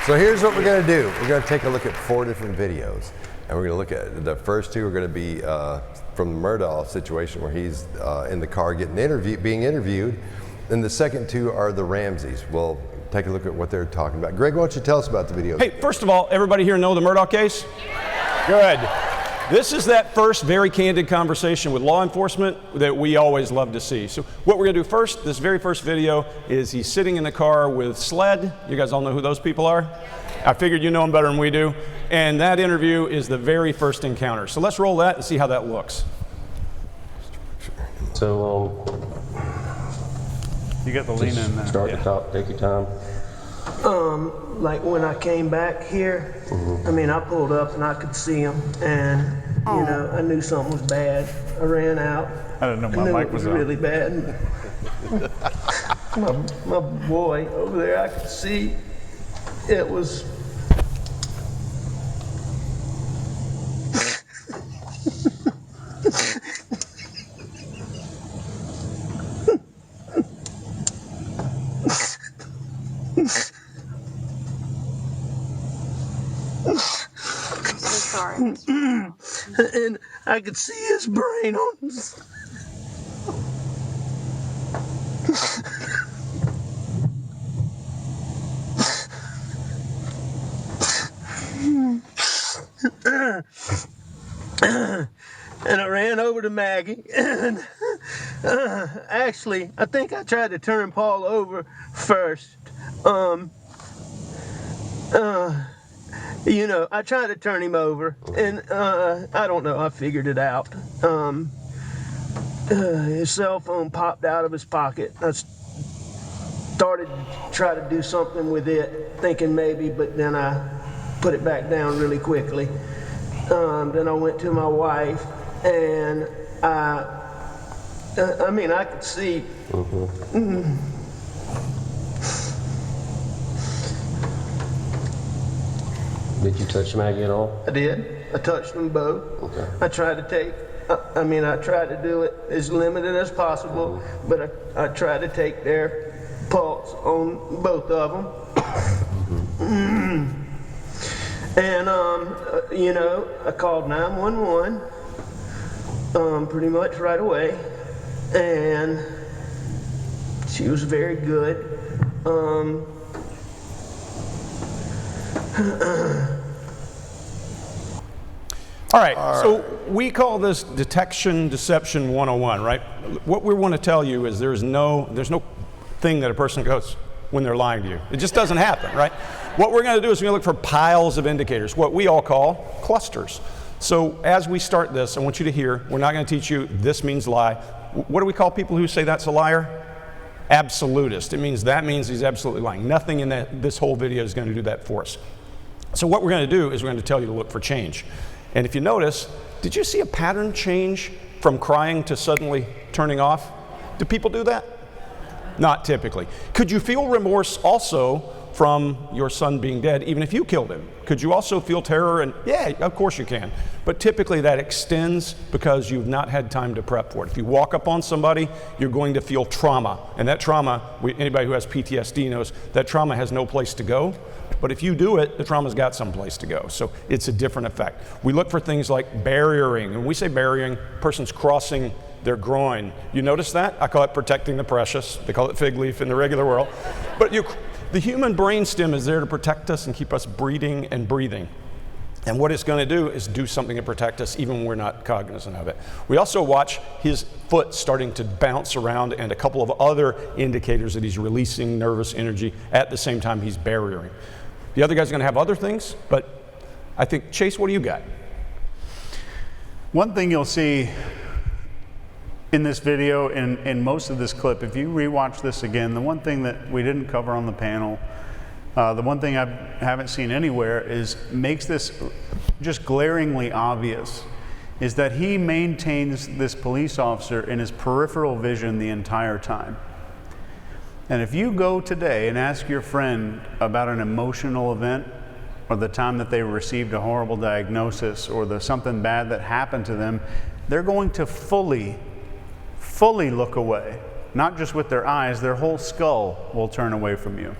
So here's what we're going to do. We're going to take a look at 4 different videos. And we're going to look at the first 2 are going to be from the Murdaugh situation where he's in the car being interviewed. And the second 2 are the Ramseys. We'll take a look at what they're talking about. Greg, why don't you tell us about the video? Hey, first of all, everybody here know the Murdaugh case? Good. This is that first very candid conversation with law enforcement that we always love to see. So what we're going to do first, this very first video, is he's sitting in the car with SLED. You guys all know who those people are? I figured you know them better than we do. And that interview is the very first encounter. So let's roll that and see how that looks. So, you got the lean in there. Start to talk, take your time. Like when I came back here, I mean, I pulled up and I could see him, and you know, I knew something was bad. I ran out. I didn't know I my knew mic it was was on. really bad. my boy over there, I could see it was. Sorry. And I could see his brain on his. And I ran over to Maggie, and actually, I think I tried to turn Paul over first. You know, I tried to turn him over, and I don't know, I figured it out. His cell phone popped out of his pocket. I started to try to do something with it, thinking maybe, but then I put it back down really quickly. Then I went to my wife, and I mean, I could see. Did you touch Maggie at all? I did. I touched them both. Okay. I tried to take, I tried to do it as limited as possible, but I tried to take their pulse on both of them. And, you know, I called 911 pretty much right away, and she was very good. All right, so we call this detection deception 101, right? What we want to tell you is there's no thing that a person goes when they're lying to you. It just doesn't happen, right? What we're going to do is we're going to look for piles of indicators, what we all call clusters. So as we start this, I want you to hear, we're not going to teach you this means lie. What do we call people who say that's a liar? Absolutist. It means he's absolutely lying. Nothing in this whole video is going to do that for us. So what we're going to do is we're going to tell you to look for change. And if you notice, did you see a pattern change from crying to suddenly turning off? Do people do that? Not typically. Could you feel remorse also from your son being dead, even if you killed him? Could you also feel terror? And yeah, of course you can. But typically that extends because you've not had time to prep for it. If you walk up on somebody, you're going to feel trauma. And that trauma, anybody who has PTSD knows, that trauma has no place to go. But if you do it, the trauma's got someplace to go. So it's a different effect. We look for things like barriering. And when we say barriering, person's crossing their groin. You notice that? I call it protecting the precious. They call it fig leaf in the regular world. But the human brainstem is there to protect us and keep us breathing and breathing. And what it's going to do is do something to protect us even when we're not cognizant of it. We also watch his foot starting to bounce around and a couple of other indicators that he's releasing nervous energy at the same time he's barriering. The other guy's going to have other things, but I think, Chase, what do you got? One thing you'll see in this video, in most of this clip, if you rewatch this again, the one thing that we didn't cover on the panel, the one thing I haven't seen anywhere makes this just glaringly obvious, is that he maintains this police officer in his peripheral vision the entire time. And if you go today and ask your friend about an emotional event, or the time that they received a horrible diagnosis, or something bad that happened to them, they're going to fully look away. Not just with their eyes, their whole skull will turn away from you.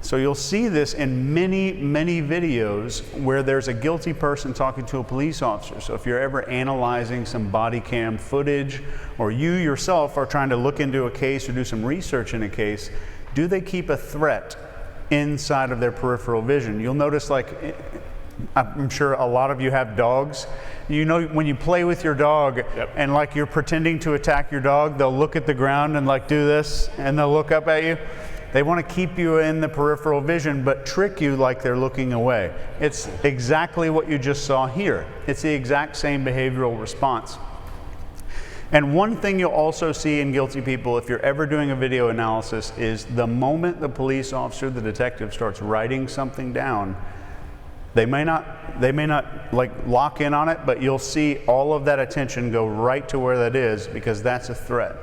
So you'll see this in many, many videos where there's a guilty person talking to a police officer. So if you're ever analyzing some body cam footage, or you yourself are trying to look into a case or do some research in a case, do they keep a threat inside of their peripheral vision? You'll notice, like, I'm sure a lot of you have dogs. You know, when you play with your dog and like you're pretending to attack your dog, they'll look at the ground and like do this, and they'll look up at you. They want to keep you in the peripheral vision, but trick you like they're looking away. It's exactly what you just saw here. It's the exact same behavioral response. And one thing you'll also see in guilty people, if you're ever doing a video analysis, is the moment the police officer, the detective, starts writing something down, they may not like lock in on it, but you'll see all of that attention go right to where that is, because that's a threat.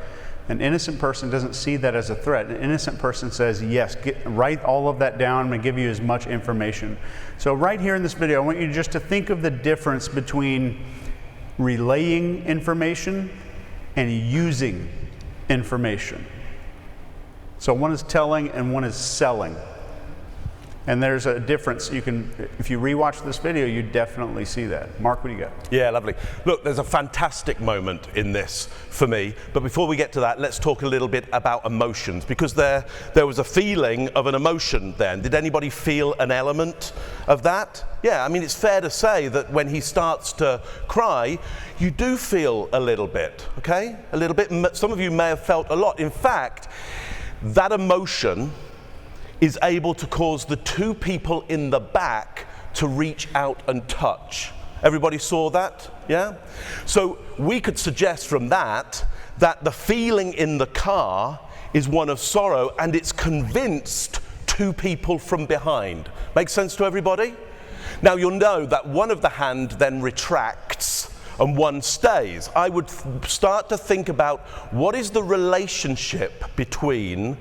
An innocent person doesn't see that as a threat. An innocent person says, yes, write all of that down. I'm going to give you as much information. So right here in this video, I want you just to think of the difference between relaying information and using information. So one is telling and one is selling. And there's a difference. You can, if you rewatch this video, you definitely see that. Mark, what do you got? Yeah, lovely. Look, there's a fantastic moment in this for me. But before we get to that, let's talk a little bit about emotions, because there was a feeling of an emotion then. Did anybody feel an element of that? Yeah, I mean, it's fair to say that when he starts to cry, you do feel a little bit, okay? A little bit. Some of you may have felt a lot. In fact, that emotion is able to cause the two people in the back to reach out and touch. Everybody saw that? Yeah? So we could suggest from that the feeling in the car is one of sorrow, and it's convinced two people from behind. Make sense to everybody? Now you'll know that one of the hand then retracts and one stays. I would start to think about what is the relationship between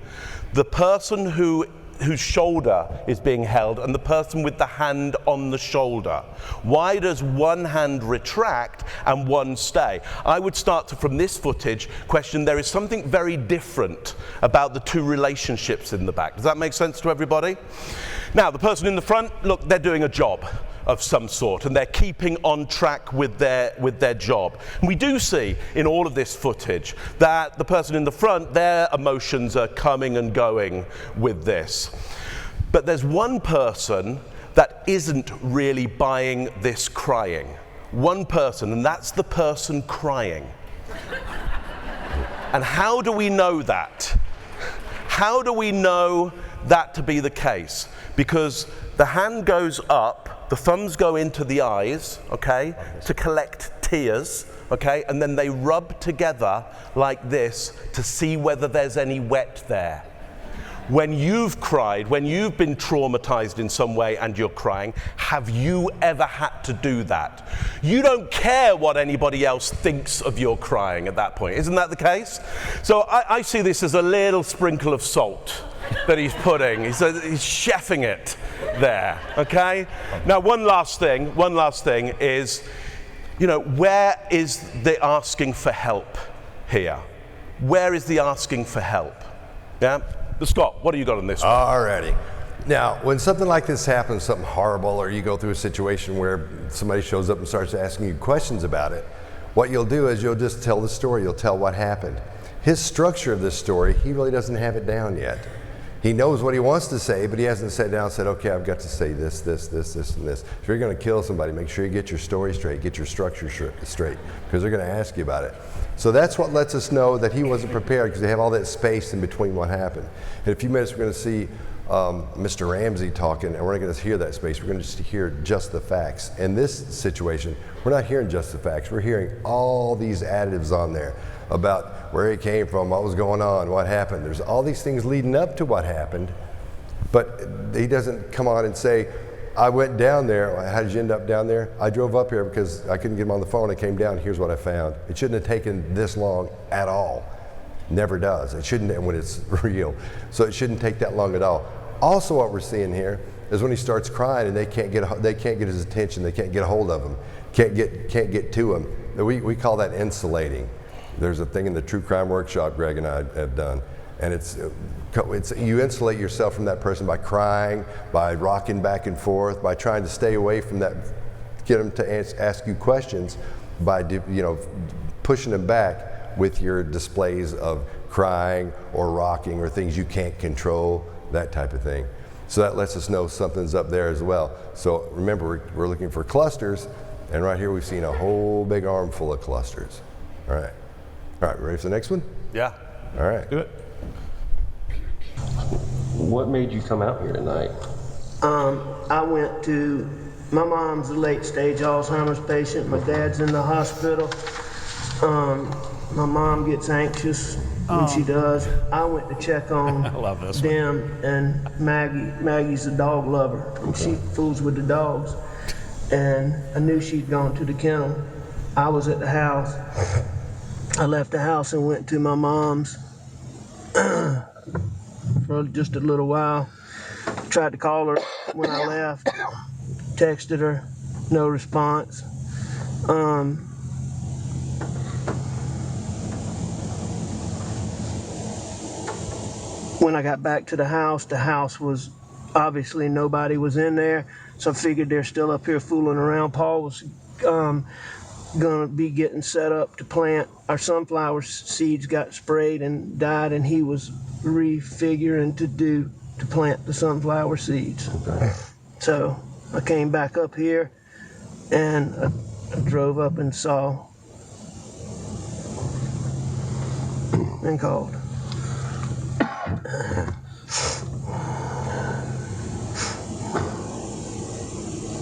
the person whose shoulder is being held and the person with the hand on the shoulder. Why does one hand retract and one stay? I would start to, from this footage, question there is something very different about the two relationships in the back. Does that make sense to everybody? Now, the person in the front, look, they're doing a job of some sort, and they're keeping on track with their job. And we do see in all of this footage that the person in the front, their emotions are coming and going with this. But there's one person that isn't really buying this crying. One person, and that's the person crying. And how do we know that? How do we know that to be the case? Because the hand goes up, the thumbs go into the eyes, okay, to collect tears, okay, and then they rub together like this to see whether there's any wet there. When you've cried, when you've been traumatized in some way and you're crying, have you ever had to do that? You don't care what anybody else thinks of your crying at that point. Isn't that the case? So I see this as a little sprinkle of salt that he's putting. He's chefing it there, okay? Now, one last thing is, you know, where is the asking for help here? Where is the asking for help? Yeah? Scott, what do you got on this one? Alrighty. Now, when something like this happens, something horrible, or you go through a situation where somebody shows up and starts asking you questions about it, what you'll do is you'll just tell the story. You'll tell what happened. His structure of this story, he really doesn't have it down yet. He knows what he wants to say, but he hasn't sat down and said, okay, I've got to say this, and this. If you're going to kill somebody, make sure you get your story straight, get your structure straight, because they're going to ask you about it. So that's what lets us know that he wasn't prepared, because they have all that space in between what happened. In a few minutes, we're going to see Mr. Ramsey talking, and we're not going to hear that space. We're going to just hear just the facts. In this situation, we're not hearing just the facts. We're hearing all these additives on there about where he came from, what was going on, what happened. There's all these things leading up to what happened, but he doesn't come on and say, I went down there. How did you end up down there? I drove up here because I couldn't get him on the phone. I came down, here's what I found. It shouldn't have taken this long at all. Never does. It shouldn't when it's real. So it shouldn't take that long at all. Also, what we're seeing here is when he starts crying and they can't get his attention, they can't get a hold of him, can't get to him. We call that insulating. There's a thing in the True Crime Workshop Greg and I have done and you insulate yourself from that person by crying, by rocking back and forth, by trying to stay away from that, get them to ask you questions, by pushing them back with your displays of crying or rocking or things you can't control, that type of thing. So that lets us know something's up there as well. So remember, we're looking for clusters, and right here we've seen a whole big armful of clusters. All right, ready for the next one? Yeah. All right. Do it. What made you come out here tonight? I went to, my mom's a late stage Alzheimer's patient. My dad's in the hospital. My mom gets anxious when she does. I went to check on I love this them and Maggie. Maggie's a dog lover, and she fools with the dogs. And I knew she'd gone to the kennel. I was at the house. I left the house and went to my mom's for just a little while. Tried to call her when I left. Texted her, no response. When I got back to the house was obviously nobody was in there, so I figured they're still up here fooling around. Paul was gonna be getting set up to plant. Our sunflower seeds got sprayed and died, and he was refiguring to plant the sunflower seeds. Okay. So I came back up here and I drove up and saw and called.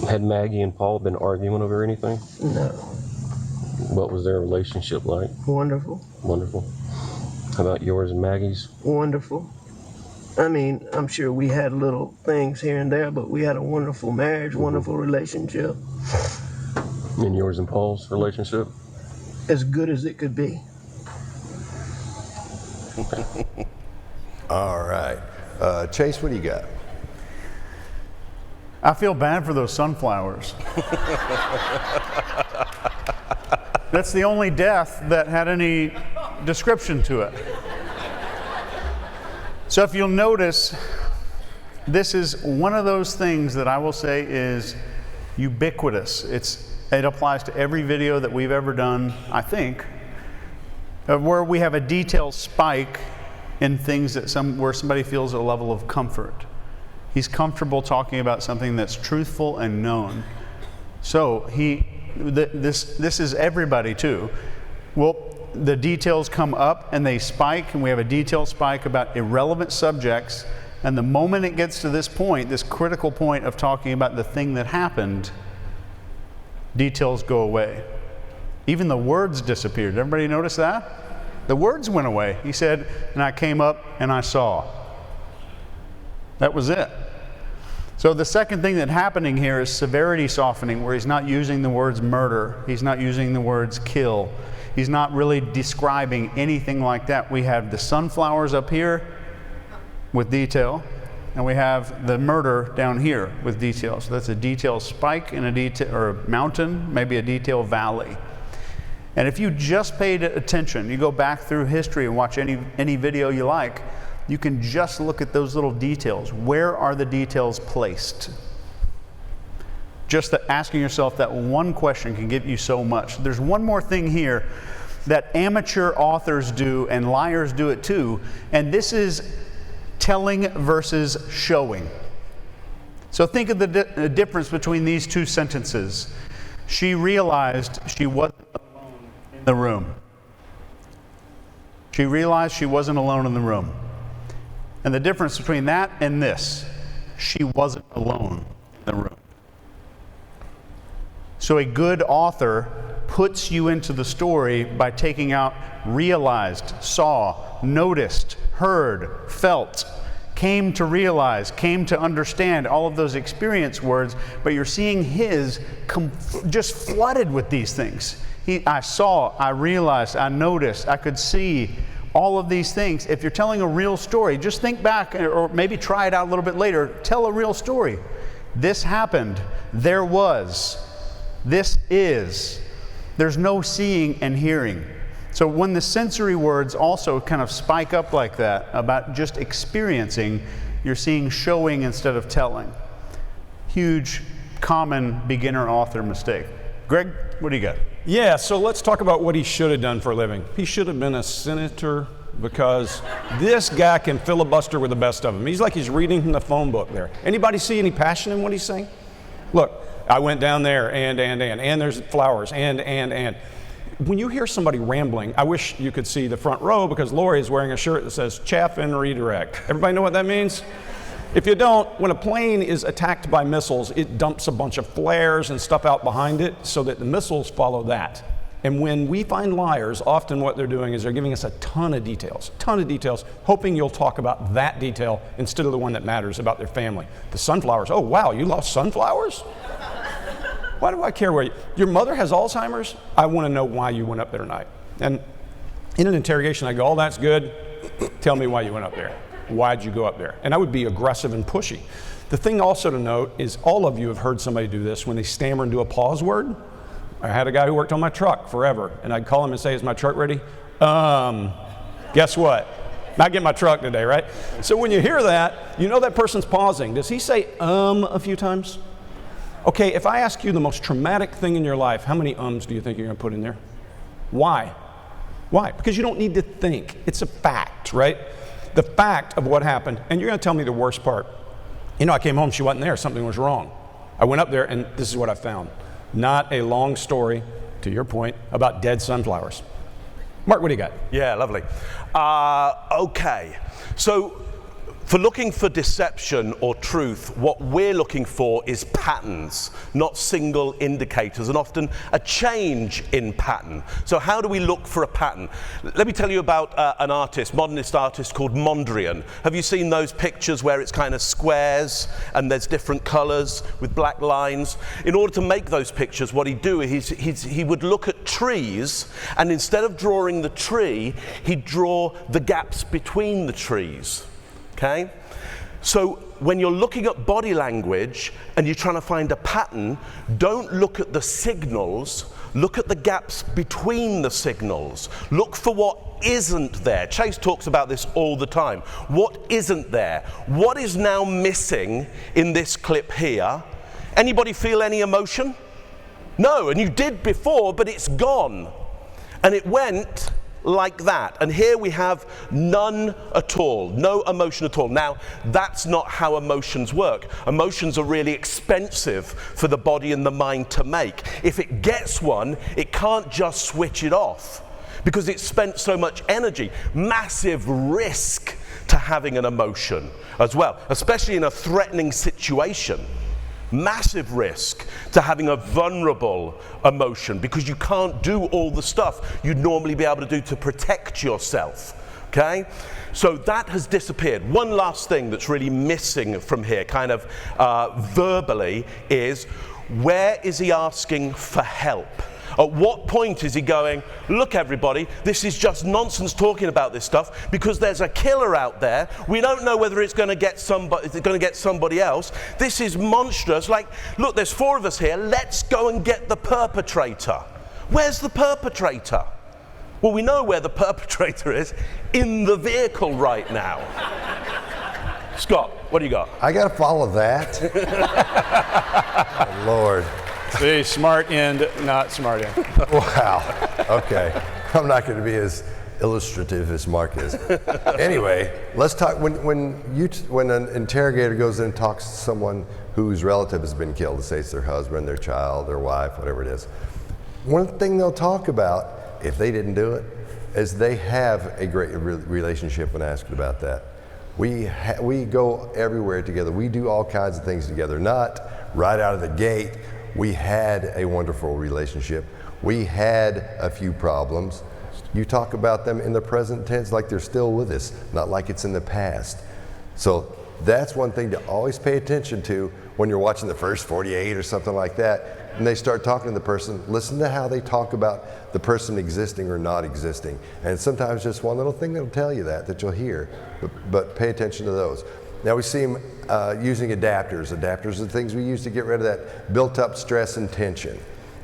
Had Maggie and Paul been arguing over anything? No. What was their relationship like? Wonderful. Wonderful. How about yours and Maggie's? Wonderful. I mean, I'm sure we had little things here and there, but we had a wonderful marriage, wonderful relationship. And yours and Paul's relationship? As good as it could be. All right. Chase, what do you got? I feel bad for those sunflowers. That's the only death that had any description to it. So if you'll notice, this is one of those things that I will say is ubiquitous. It applies to every video that we've ever done, I think, where we have a detail spike in things that where somebody feels a level of comfort. He's comfortable talking about something that's truthful and known. So this is everybody too. Well, the details come up and they spike, and we have a detail spike about irrelevant subjects, and the moment it gets to this point, this critical point of talking about the thing that happened, details go away. Even the words disappeared. Everybody notice that? The words went away. He said, and I came up and I saw. That was it. So the second thing that's happening here is severity softening, where he's not using the words murder. He's not using the words kill. He's not really describing anything like that. We have the sunflowers up here with detail, and we have the murder down here with detail. So that's a detail spike in a detail, or a mountain, maybe a detail valley. And if you just paid attention, you go back through history and watch any video you like, you can just look at those little details. Where are the details placed? Just asking yourself that one question can give you so much. There's one more thing here that amateur authors do, and liars do it too, and this is telling versus showing. So think of the difference between these two sentences. She realized she wasn't alone in the room. She realized she wasn't alone in the room. And the difference between that and this, she wasn't alone in the room. So a good author puts you into the story by taking out realized, saw, noticed, heard, felt, came to realize, came to understand, all of those experience words, but you're seeing his just flooded with these things. I saw, I realized, I noticed, I could see, all of these things. If you're telling a real story, just think back, or maybe try it out a little bit later. Tell a real story. This happened. There was. This is. There's no seeing and hearing. So when the sensory words also kind of spike up like that about just experiencing, you're seeing showing instead of telling. Huge, common beginner author mistake. Greg, what do you got? Yeah, so let's talk about what he should have done for a living. He should have been a senator, because this guy can filibuster with the best of them. He's like he's reading from the phone book there. Anybody see any passion in what he's saying? Look, I went down there, and there's flowers, and. When you hear somebody rambling, I wish you could see the front row, because Lori is wearing a shirt that says chaff and redirect. Everybody know what that means? If you don't, when a plane is attacked by missiles, it dumps a bunch of flares and stuff out behind it so that the missiles follow that. And when we find liars, often what they're doing is they're giving us a ton of details, hoping you'll talk about that detail instead of the one that matters about their family. The sunflowers, oh wow, you lost sunflowers? Why do I care where your mother has Alzheimer's? I want to know why you went up there tonight. And in an interrogation, I go, oh, that's good. Tell me why you went up there. Why'd you go up there? And I would be aggressive and pushy. The thing also to note is all of you have heard somebody do this when they stammer and do a pause word. I had a guy who worked on my truck forever, and I'd call him and say, is my truck ready? Guess what? Not getting my truck today, right? So when you hear that, you know that person's pausing. Does he say a few times? Okay, if I ask you the most traumatic thing in your life, how many ums do you think you're going to put in there? Why? Why? Because you don't need to think. It's a fact, right? The fact of what happened, and you're going to tell me the worst part. You know, I came home, she wasn't there, something was wrong. I went up there, and this is what I found. Not a long story, to your point, about dead sunflowers. Mark, what do you got? Yeah, lovely. Okay, so for looking for deception or truth, what we're looking for is patterns, not single indicators, and often a change in pattern. So how do we look for a pattern? Let me tell you about an artist, modernist artist called Mondrian. Have you seen those pictures where it's kind of squares and there's different colors with black lines? In order to make those pictures, what he'd do is he would look at trees, and instead of drawing the tree, he'd draw the gaps between the trees. Okay? So when you're looking at body language and you're trying to find a pattern, don't look at the signals, look at the gaps between the signals. Look for what isn't there. Chase talks about this all the time. What isn't there? What is now missing in this clip here? Anybody feel any emotion? No, and you did before, but it's gone. And it went like that. And here we have none at all, no emotion at all. Now, that's not how emotions work. Emotions are really expensive for the body and the mind to make. If it gets one, it can't just switch it off because it's spent so much energy. Massive risk to having an emotion as well, especially in a threatening situation. Massive risk to having a vulnerable emotion because you can't do all the stuff you'd normally be able to do to protect yourself, okay? So that has disappeared. One last thing that's really missing from here, kind of verbally, is where is he asking for help? At what point is he going, look everybody, this is just nonsense talking about this stuff because there's a killer out there. We don't know whether it's going to get somebody else. This is monstrous. Like, look, there's 4 of us here. Let's go and get the perpetrator. Where's the perpetrator? Well, we know where the perpetrator is, in the vehicle right now. Scott, what do you got? I got to follow that. Oh, Lord. See, smart end, not smart end. Wow. Okay. I'm not going to be as illustrative as Mark is. Anyway, let's talk. When an interrogator goes in and talks to someone whose relative has been killed, say it's their husband, their child, their wife, whatever it is, one thing they'll talk about, if they didn't do it, is they have a great relationship when asked about that. We go everywhere together. We do all kinds of things together, not right out of the gate. We had a wonderful relationship. We had a few problems. You talk about them in the present tense like they're still with us, not like it's in the past. So that's one thing to always pay attention to when you're watching the first 48 or something like that, and they start talking to the person. Listen to how they talk about the person existing or not existing. And sometimes just one little thing that'll tell you that you'll hear, but pay attention to those. Now we see them using adapters. Adapters are the things we use to get rid of that built up stress and tension.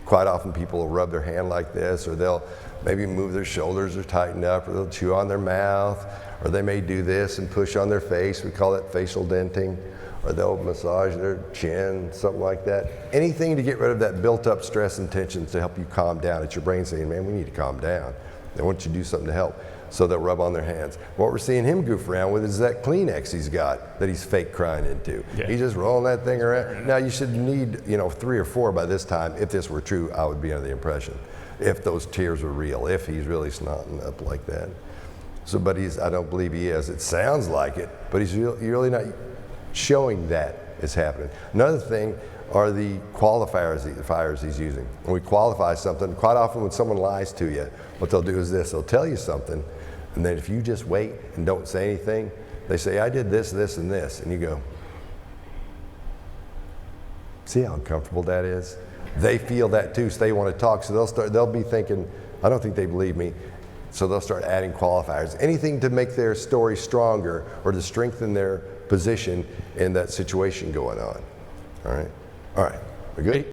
Quite often people will rub their hand like this, or they'll maybe move their shoulders or tighten up, or they'll chew on their mouth, or they may do this and push on their face. We call that facial denting. Or they'll massage their chin, something like that. Anything to get rid of that built up stress and tension to help you calm down. It's your brain saying, man, we need to calm down. They want you to do something to help. So they'll rub on their hands. What we're seeing him goof around with is that Kleenex he's got that he's fake crying into. Yeah. He's just rolling that thing around. Now you should need, 3 or 4 by this time. If this were true, I would be under the impression. If those tears were real, if he's really snotting up like that. So, but I don't believe he is. It sounds like it, but he's really not showing that is happening. Another thing are the qualifiers he's using. When we qualify something, quite often when someone lies to you, what they'll do is this, they'll tell you something, and then if you just wait and don't say anything, they say, I did this, this, and this, and you go, see how uncomfortable that is? They feel that too, so they want to talk, so they'll be thinking, I don't think they believe me, so they'll start adding qualifiers. Anything to make their story stronger or to strengthen their position in that situation going on. All right? All right, we good?